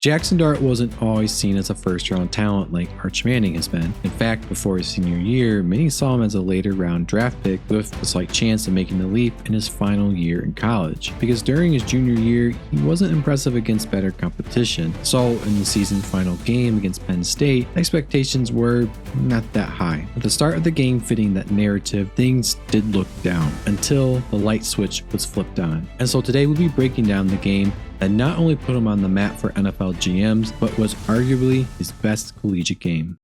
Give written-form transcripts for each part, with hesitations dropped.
Jaxson Dart wasn't always seen as a first-round talent like Arch Manning has been. In fact, before his senior year, many saw him as a later-round draft pick with a slight chance of making the leap in his final year in college. Because during his junior year, he wasn't impressive against better competition. So in the season final game against Penn State, expectations were not that high. At the start of the game fitting that narrative, things did look down until the light switch was flipped on. And so today we'll be breaking down the game that not only put him on the map for NFL GMs, but was arguably his best collegiate game.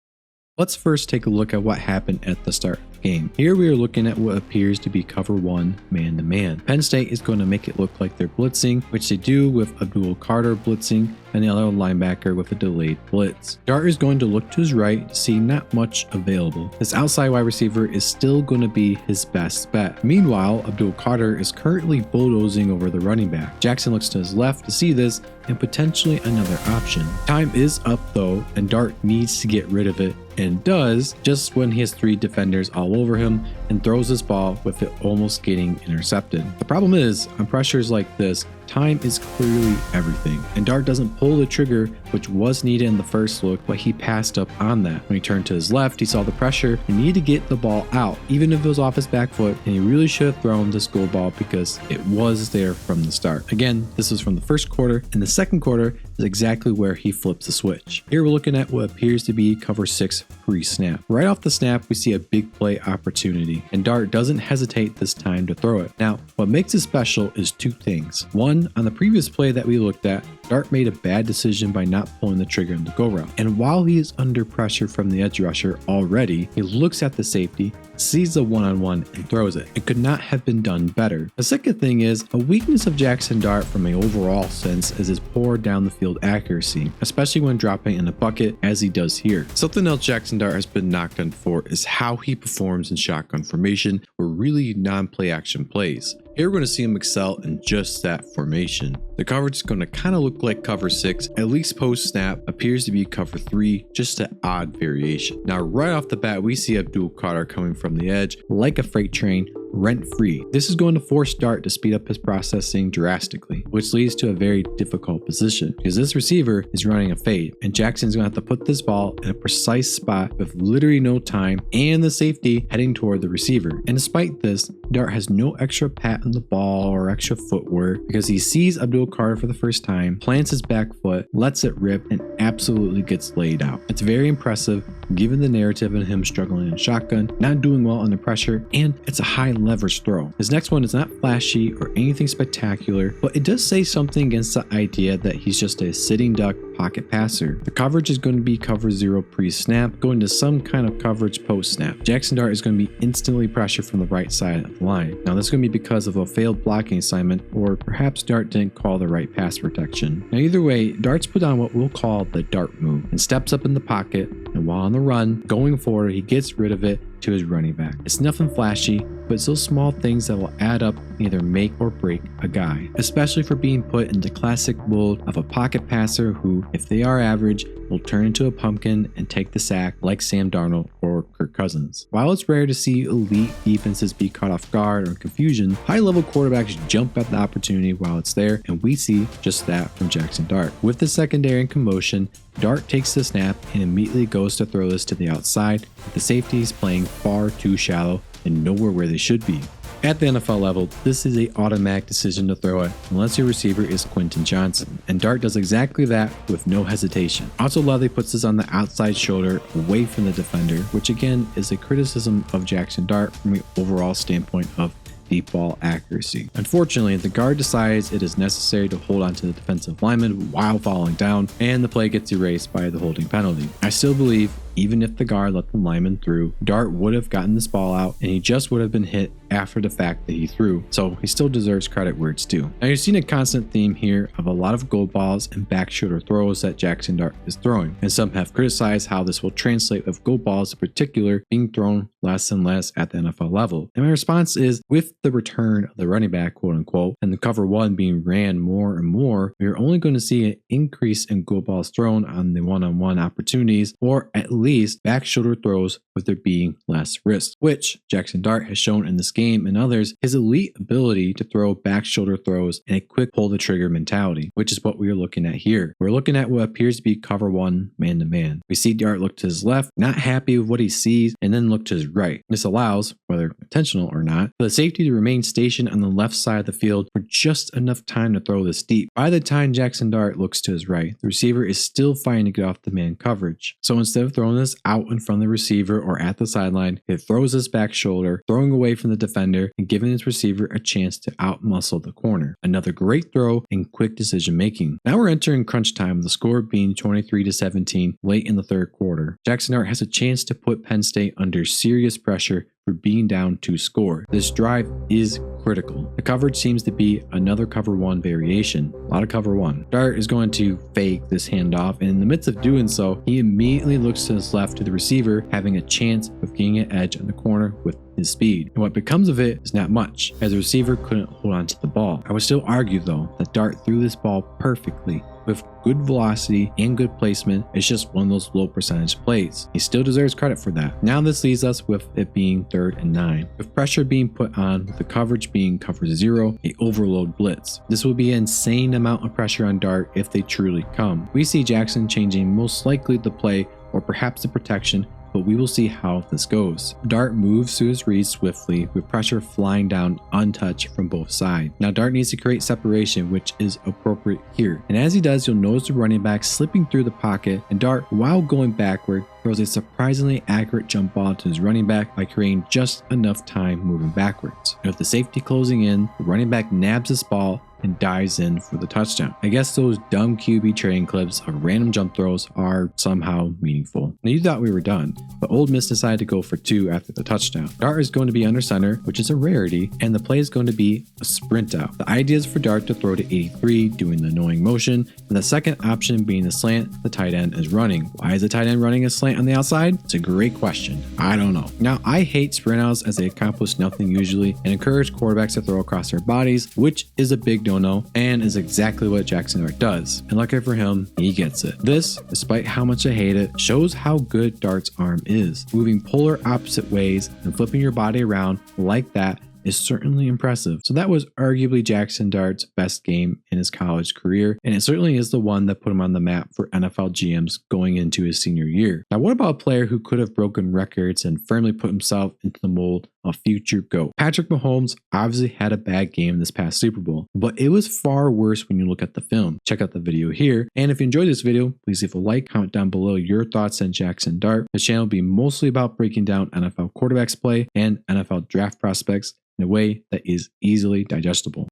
Let's first take a look at what happened at the start of the game. Here we are looking at what appears to be cover 1 man-to-man. Penn State is going to make it look like they're blitzing, which they do with Abdul Carter blitzing and the other linebacker with a delayed blitz. Dart is going to look to his right to see not much available. This outside wide receiver is still going to be his best bet. Meanwhile, Abdul Carter is currently bulldozing over the running back. Jaxson looks to his left to see this and potentially another option. Time is up though, and Dart needs to get rid of it, and does just when he has 3 defenders all over him and throws his ball with it almost getting intercepted. The problem is, on pressures like this, time is clearly everything, and Dart doesn't pull the trigger, which was needed in the first look, but he passed up on that. When he turned to his left, he saw the pressure and needed to get the ball out, even if it was off his back foot, and he really should have thrown this goal ball because it was there from the start. Again, this was from the first quarter, and the second quarter is exactly where he flips the switch. Here we're looking at what appears to be cover 6 pre-snap. Right off the snap, we see a big play opportunity, and Dart doesn't hesitate this time to throw it. Now, what makes it special is 2 things. One, on the previous play that we looked at, Dart made a bad decision by not pulling the trigger on the go route. And while he is under pressure from the edge rusher already, he looks at the safety, sees the one-on-one, and throws it. It could not have been done better. The second thing is, a weakness of Jaxson Dart from an overall sense is his poor down the field accuracy, especially when dropping in a bucket as he does here. Something else Jaxson Dart has been knocked on for is how he performs in shotgun formation or really non-play action plays. Here we're going to see him excel in just that formation. The coverage is going to kind of look like cover 6, at least post snap, appears to be cover 3, just an odd variation. Now right off the bat, we see Abdul Carter coming from the edge like a freight train, rent-free. This is going to force Dart to speed up his processing drastically, which leads to a very difficult position because this receiver is running a fade, and Jackson's going to have to put this ball in a precise spot with literally no time and the safety heading toward the receiver. And despite this, Dart has no extra pat on the ball or extra footwork because he sees Abdul Carter for the first time, plants his back foot, lets it rip, and absolutely gets laid out. It's very impressive given the narrative of him struggling in shotgun, not doing well under pressure, and it's a high leverage throw. His next one is not flashy or anything spectacular, but it does say something against the idea that he's just a sitting duck pocket passer. The coverage is going to be cover 0 pre-snap, going to some kind of coverage post-snap. Jaxson Dart is going to be instantly pressured from the right side of the line. Now this is going to be because of a failed blocking assignment, or perhaps Dart didn't call the right pass protection. Now either way, Dart's put on what we'll call the Dart move and steps up in the pocket, and while on the run, going forward, he gets rid of it to his running back. It's nothing flashy, but it's those small things that will add up and either make or break a guy, especially for being put into classic mold of a pocket passer who, if they are average, will turn into a pumpkin and take the sack like Sam Darnold or Kirk Cousins. While it's rare to see elite defenses be caught off guard or in confusion, high-level quarterbacks jump at the opportunity while it's there, and we see just that from Jaxson Dart. With the secondary in commotion, Dart takes the snap and immediately goes to throw this to the outside, with the safeties playing far too shallow and nowhere where they should be. At the NFL level, this is an automatic decision to throw it unless your receiver is Quentin Johnson, and Dart does exactly that with no hesitation. Also, Lovely puts this on the outside shoulder away from the defender, which again is a criticism of Jaxson Dart from the overall standpoint of deep ball accuracy. Unfortunately, the guard decides it is necessary to hold on to the defensive lineman while falling down, and the play gets erased by the holding penalty. I still believe even if the guard let the lineman through, Dart would have gotten this ball out and he just would have been hit after the fact that he threw, so he still deserves credit where it's due. Now you're seeing a constant theme here of a lot of goal balls and back shoulder throws that Jaxson Dart is throwing, and some have criticized how this will translate with goal balls in particular being thrown less and less at the NFL level. And my response is, with the return of the running back, quote unquote, and the cover 1 being ran more and more, we are only going to see an increase in goal balls thrown on the one-on-one opportunities, or at least least, back shoulder throws with there being less risk, which Jaxson Dart has shown in this game and others his elite ability to throw back shoulder throws and a quick pull the trigger mentality, which is what we are looking at here. We're looking at what appears to be cover one man to man. We see Dart look to his left, not happy with what he sees, and then look to his right. This allows, whether intentional or not, for the safety to remain stationed on the left side of the field for just enough time to throw this deep. By the time Jaxson Dart looks to his right, the receiver is still fighting to get off the man coverage. So instead of throwing this out in front of the receiver or at the sideline, it throws his back shoulder, throwing away from the defender and giving his receiver a chance to outmuscle the corner. Another great throw and quick decision making. Now we're entering crunch time, the score being 23-17 late in the third quarter. Jaxson Dart has a chance to put Penn State under serious pressure for being down to score. This drive is critical. The coverage seems to be another cover one variation. A lot of cover one. Dart is going to fake this handoff, and in the midst of doing so, he immediately looks to his left to the receiver, having a chance of getting an edge on the corner with his speed. And what becomes of it is not much, as the receiver couldn't hold on to the ball. I would still argue though that Dart threw this ball perfectly with good velocity and good placement. It's just one of those low percentage plays. He still deserves credit for that. Now this leaves us with it being 3rd and 9, with pressure being put on, with the coverage being cover 0, a overload blitz. This will be an insane amount of pressure on Dart if they truly come. We see Jaxson changing most likely the play or perhaps the protection, but we will see how this goes. Dart moves to his read swiftly, with pressure flying down untouched from both sides. Now Dart needs to create separation, which is appropriate here. And as he does, you'll notice the running back slipping through the pocket, and Dart, while going backward, throws a surprisingly accurate jump ball to his running back by creating just enough time moving backwards. And with the safety closing in, the running back nabs this ball and dives in for the touchdown. I guess those dumb QB training clips of random jump throws are somehow meaningful. Now you thought we were done, but Ole Miss decided to go for 2 after the touchdown. Dart is going to be under center, which is a rarity, and the play is going to be a sprint out. The idea is for Dart to throw to 83, doing the annoying motion, and the second option being the slant the tight end is running. Why is the tight end running a slant on the outside? It's a great question. I don't know. Now I hate sprint outs as they accomplish nothing usually and encourage quarterbacks to throw across their bodies, which is a big no-no and is exactly what Jaxson Dart does. And lucky for him, he gets it. This, despite how much I hate it, shows how good Dart's arm is. Moving polar opposite ways and flipping your body around like that is certainly impressive. So that was arguably Jaxson Dart's best game in his college career, and it certainly is the one that put him on the map for NFL GMs going into his senior year. Now what about a player who could have broken records and firmly put himself into the mold of future GOAT? Patrick Mahomes obviously had a bad game this past Super Bowl, but it was far worse when you look at the film. Check out the video here, and if you enjoyed this video, please leave a like, comment down below your thoughts on Jaxson Dart. The channel will be mostly about breaking down NFL quarterbacks play and NFL draft prospects in a way that is easily digestible.